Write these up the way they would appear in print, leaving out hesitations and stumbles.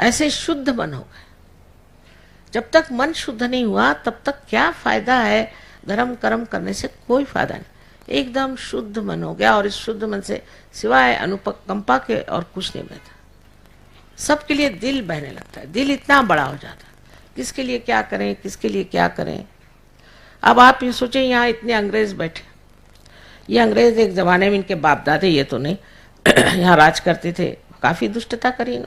ऐसे शुद्ध मन हो गए। जब तक मन शुद्ध नहीं हुआ तब तक क्या फायदा है, धर्म कर्म करने से कोई फायदा नहीं। एकदम शुद्ध मन हो गया और इस शुद्ध मन से सिवाय अनुकंपा के और कुछ नहीं बहता। सबके लिए दिल बहने लगता है, दिल इतना बड़ा हो जाता है, किसके लिए क्या करें, किसके लिए क्या करें। अब आप ये सोचें, यहाँ इतने अंग्रेज बैठे, ये अंग्रेज एक जमाने में इनके बाप दादे, ये तो नहीं यहाँ राज करते थे, काफी दुष्टता करी ना।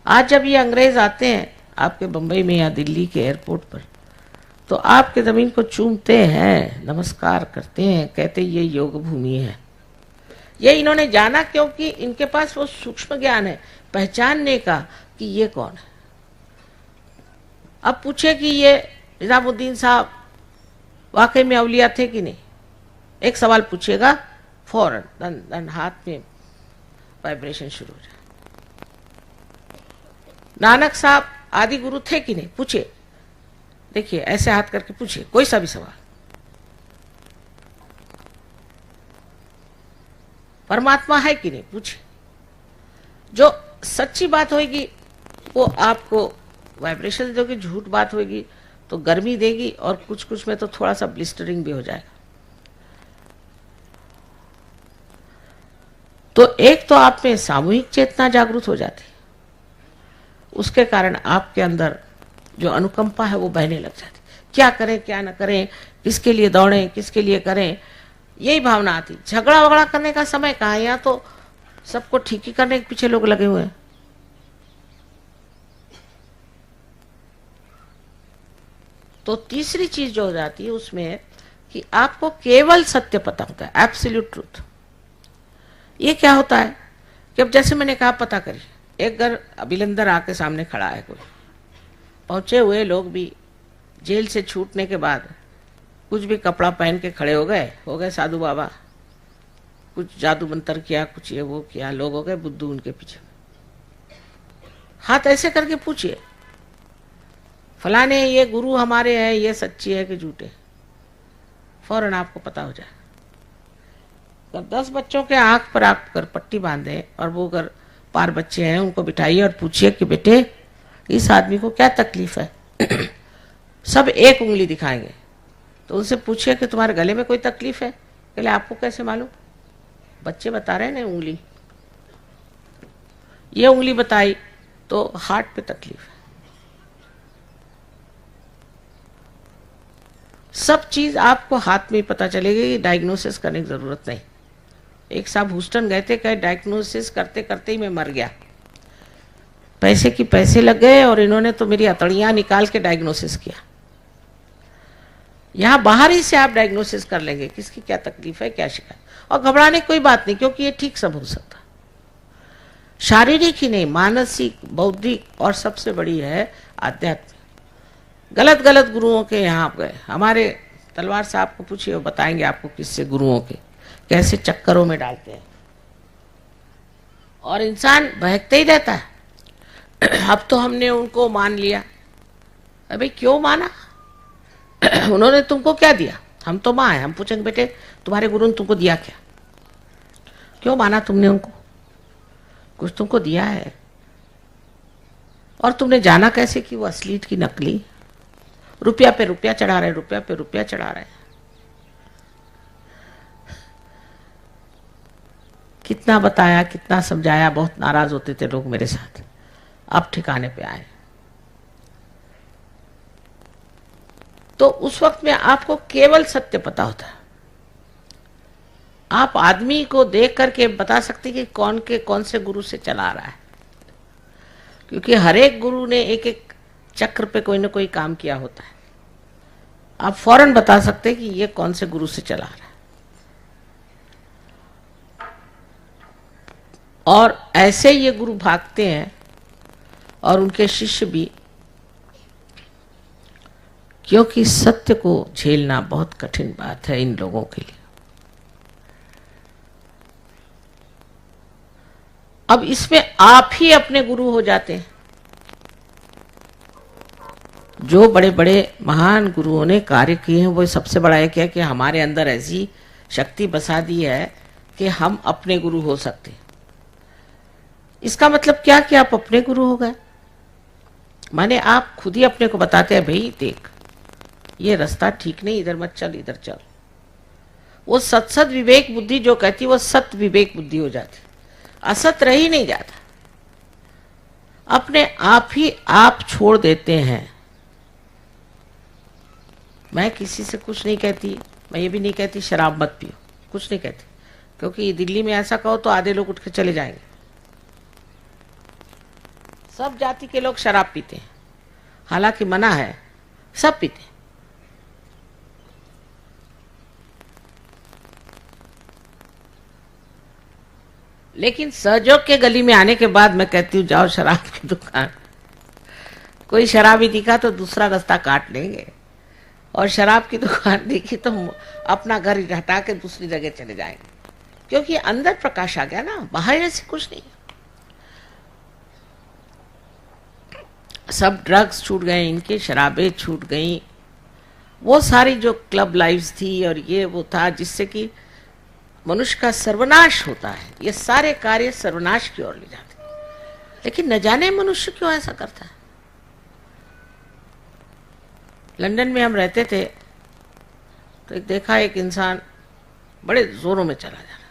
आज जब ये अंग्रेज आते हैं आपके बंबई में या दिल्ली के एयरपोर्ट पर, तो आपके जमीन को चूमते हैं, नमस्कार करते हैं, कहते ये योग भूमि है। ये इन्होंने जाना क्योंकि इनके पास वो सूक्ष्म ज्ञान है पहचानने का कि ये कौन है। अब पूछे कि ये निजामुद्दीन साहब वाकई में अवलिया थे कि नहीं, एक सवाल पूछेगा, फौरन दन हाथ में वाइब्रेशन शुरू हो जाए। नानक साहब आदि गुरु थे कि नहीं, पूछे, देखिए ऐसे हाथ करके पूछिए कोई सा भी सवाल। परमात्मा है कि नहीं, पूछिए। जो सच्ची बात होगी वो आपको वाइब्रेशन दोगी, झूठ बात होगी तो गर्मी देगी और कुछ कुछ में तो थोड़ा सा ब्लिस्टरिंग भी हो जाएगा। तो एक तो आप में सामूहिक चेतना जागृत हो जाती है, उसके कारण आपके अंदर जो अनुकंपा है वो बहने लग जाती। क्या करें क्या न करें, किसके लिए दौड़ें, किसके लिए करें, यही भावना आती। झगड़ा वगड़ा करने का समय कहाँ है, यहाँ तो सबको ठीक ही करने के पीछे लोग लगे हुए हैं। तो तीसरी चीज जो हो जाती है उसमें कि आपको केवल सत्य पता होता है, एब्सोल्यूट ट्रूथ। ये क्या होता है कि अब जैसे मैंने कहा, पता करिए, एक घर अभिलंदर आके सामने खड़ा है, कोई पहुंचे हुए लोग भी जेल से छूटने के बाद कुछ भी कपड़ा पहन के खड़े हो गए साधु बाबा, कुछ जादू मंत्र किया, कुछ ये वो किया, लोग हो गए बुद्धू उनके पीछे। हाथ ऐसे करके पूछिए, फलाने ये गुरु हमारे हैं, ये सच्ची है कि झूठे, फौरन आपको पता हो जाए। अगर 10 बच्चों के आंख पर आप कर पट्टी बांधे और वो अगर 5 बच्चे हैं उनको बिठाइए और पूछिए कि बेटे इस आदमी को क्या तकलीफ है सब एक उंगली दिखाएंगे। तो उनसे पूछिए कि तुम्हारे गले में कोई तकलीफ है, कहले आपको कैसे मालूम, बच्चे बता रहे हैं ना उंगली, ये उंगली बताई तो हार्ट पे तकलीफ है। सब चीज आपको हाथ में पता चलेगी, डायग्नोसिस करने की जरूरत नहीं। एक साहब ह्यूस्टन गए थे, कहे डायग्नोसिस करते करते ही मैं मर गया, पैसे की पैसे लग गए और इन्होंने तो मेरी अतड़ियां निकाल के डायग्नोसिस किया। यहां बाहर ही से आप डायग्नोसिस कर लेंगे किसकी क्या तकलीफ है, क्या शिकायत, और घबराने की कोई बात नहीं, क्योंकि ये ठीक सब हो सकता, शारीरिक ही नहीं, मानसिक, बौद्धिक और सबसे बड़ी है आध्यात्मिक। गलत गलत गुरुओं के यहाँ गए, हमारे तलवार साहब को पूछिए, वो बताएंगे आपको किससे गुरुओं के कैसे चक्करों में डालते हैं, और इंसान बहकते ही रहता है। अब तो हमने उनको मान लिया, अबे क्यों माना उन्होंने तुमको क्या दिया, हम तो माँ हैं, हम पूछेंगे बेटे तुम्हारे गुरु ने तुमको दिया क्या, क्यों माना तुमने उनको, कुछ तुमको दिया है, और तुमने जाना कैसे कि वो असली की नकली, रुपया पे रुपया चढ़ा रहे, रुपया पे रुपया चढ़ा रहे। कितना बताया, कितना समझाया, बहुत नाराज होते थे लोग मेरे साथ, अब ठिकाने पे आए। तो उस वक्त में आपको केवल सत्य पता होता है। आप आदमी को देख करके बता सकते कि कौन से गुरु से चला रहा है, क्योंकि हर एक गुरु ने एक एक चक्र पे कोई ना कोई काम किया होता है। आप फौरन बता सकते कि ये कौन से गुरु से चला रहा है। और ऐसे ये गुरु भागते हैं और उनके शिष्य भी, क्योंकि सत्य को झेलना बहुत कठिन बात है इन लोगों के लिए। अब इसमें आप ही अपने गुरु हो जाते हैं। जो बड़े बड़े महान गुरुओं ने कार्य किए हैं वो सबसे बड़ा एक है कि हमारे अंदर ऐसी शक्ति बसा दी है कि हम अपने गुरु हो सकते हैं। इसका मतलब क्या कि आप अपने गुरु हो गए। माने आप खुद ही अपने को बताते हैं, भाई देख ये रास्ता ठीक नहीं, इधर मत चल, इधर चल। वो सत विवेक बुद्धि जो कहती वो सत विवेक बुद्धि हो जाती, असत रह ही नहीं जाता। अपने आप ही आप छोड़ देते हैं। मैं किसी से कुछ नहीं कहती, मैं ये भी नहीं कहती शराब मत पियो, कुछ नहीं कहती, क्योंकि दिल्ली में ऐसा कहो तो आधे लोग उठ के चले जाएंगे। सब जाति के लोग शराब पीते हैं, हालांकि मना है, सब पीते हैं। लेकिन सहयोग के गली में आने के बाद मैं कहती हूँ जाओ शराब की दुकान, कोई शराबी दिखा तो दूसरा रास्ता काट लेंगे, और शराब की दुकान देखी तो अपना घर हटा के दूसरी जगह चले जाएंगे, क्योंकि अंदर प्रकाश आ गया ना, बाहर ऐसे कुछ नहीं। सब ड्रग्स छूट गए इनके, शराबें छूट गई, वो सारी जो क्लब लाइफ्स थी और ये वो था जिससे कि मनुष्य का सर्वनाश होता है। ये सारे कार्य सर्वनाश की ओर ले जाते हैं। लेकिन न जाने मनुष्य क्यों ऐसा करता है। लंदन में हम रहते थे तो देखा एक इंसान बड़े जोरों में चला जा रहा,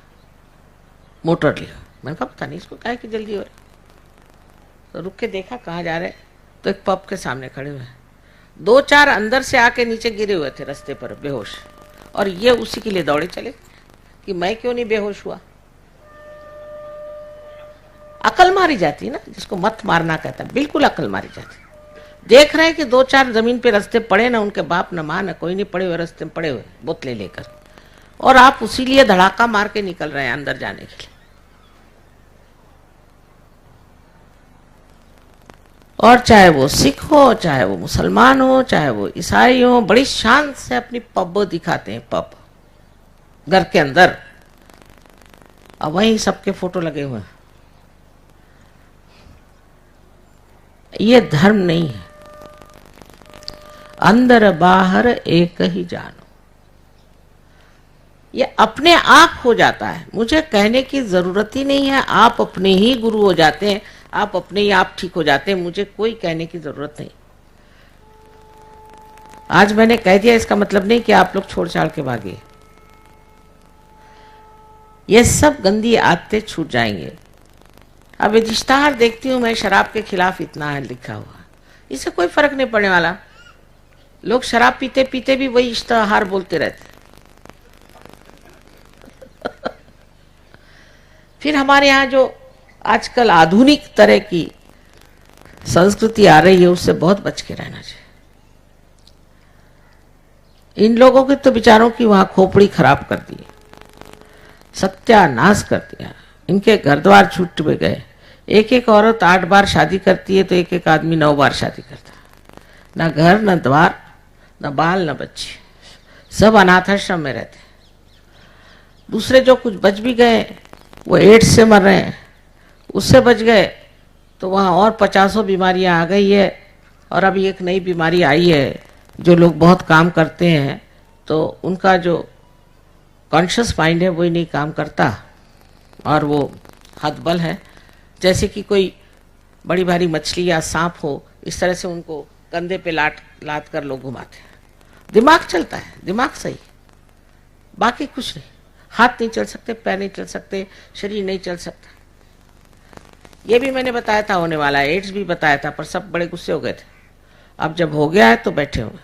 मोटर लिया। मैंने कहा पता नहीं इसको काहे की जल्दी हो रही। तो रुक के देखा कहाँ जा रहे, तो एक पब के सामने खड़े हुए हैं। 2-4 अंदर से आके नीचे गिरे हुए थे रास्ते पर बेहोश, और ये उसी के लिए दौड़े चले कि मैं क्यों नहीं बेहोश हुआ। अकल मारी जाती है ना, जिसको मत मारना कहता है, बिल्कुल अकल मारी जाती। देख रहे हैं कि 2-4 जमीन पे रास्ते पड़े ना, उनके बाप न मां न कोई नहीं, पड़े हुए रास्ते में पड़े हुए बोतलें लेकर, और आप उसी लिए धड़ाका मार के निकल रहे हैं अंदर जाने के लिए। और चाहे वो सिख हो, चाहे वो मुसलमान हो, चाहे वो ईसाई हो, बड़ी शान से अपनी पब दिखाते हैं, पब घर के अंदर, और वहीं सबके फोटो लगे हुए हैं। ये धर्म नहीं है। अंदर बाहर एक ही जानो, ये अपने आप हो जाता है। मुझे कहने की जरूरत ही नहीं है, आप अपने ही गुरु हो जाते हैं, आप अपने ही आप ठीक हो जाते हैं, मुझे कोई कहने की जरूरत नहीं। आज मैंने कह दिया इसका मतलब नहीं कि आप लोग छोड़ छाड़ के भागे। ये सब गंदी आदतें छूट जाएंगे। अब इश्तिहार देखती हूं मैं, शराब के खिलाफ इतना है लिखा हुआ, इससे कोई फर्क नहीं पड़ने वाला। लोग शराब पीते पीते भी वही इश्तिहार बोलते रहते। फिर हमारे यहाँ जो आजकल आधुनिक तरह की संस्कृति आ रही है, उससे बहुत बच के रहना चाहिए। इन लोगों के तो विचारों की वहां खोपड़ी खराब कर दी, सत्यानाश कर दिया। इनके घर द्वार छूट गए। एक एक औरत 8 बार शादी करती है तो एक एक आदमी 9 बार शादी करता है। न घर, न द्वार, न बाल, न बच्चे, सब अनाथाश्रम में रहते हैं। दूसरे जो कुछ बच भी गए वो एड्स से मर रहे हैं, उससे बच गए तो वहाँ और 50 बीमारियां आ गई है। और अभी एक नई बीमारी आई है, जो लोग बहुत काम करते हैं तो उनका जो कॉन्शियस माइंड है वही नहीं काम करता, और वो हतबल है। जैसे कि कोई बड़ी भारी मछली या सांप हो, इस तरह से उनको कंधे पे लाद कर लोग घुमाते हैं। दिमाग चलता है, दिमाग सही, बाकी कुछ नहीं। हाथ नहीं चल सकते, पैर नहीं चल सकते, शरीर नहीं चल सकता। ये भी मैंने बताया था होने वाला है, एड्स भी बताया था, पर सब बड़े गुस्से हो गए थे। अब जब हो गया है तो बैठे हुए।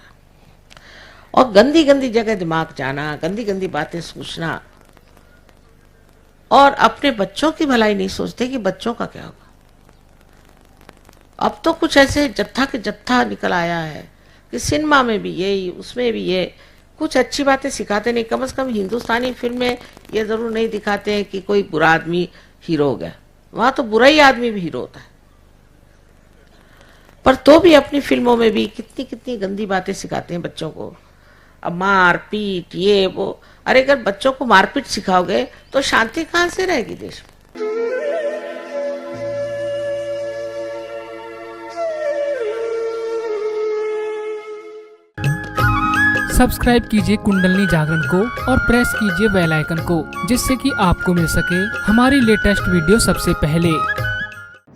और गंदी गंदी जगह दिमाग जाना, गंदी गंदी बातें सोचना, और अपने बच्चों की भलाई नहीं सोचते कि बच्चों का क्या होगा। अब तो कुछ ऐसे जत्था के जत्था निकल आया है कि सिनेमा में भी ये, उसमें भी ये, कुछ अच्छी बातें सिखाते नहीं। कम से कम हिंदुस्तानी फिल्म में ये जरूर नहीं दिखाते हैं कि कोई बुरा आदमी हीरो हो गया, वहां तो बुरा ही आदमी भी हीरो होता है। पर तो भी अपनी फिल्मों में भी कितनी कितनी गंदी बातें सिखाते हैं बच्चों को। अब मार पीट ये वो, अरे अगर बच्चों को मारपीट सिखाओगे तो शांति कहां से रहेगी देश में। सब्सक्राइब कीजिए कुंडलनी जागरण को और प्रेस कीजिए बेल आइकन को, जिससे कि आपको मिल सके हमारी लेटेस्ट वीडियो सबसे पहले।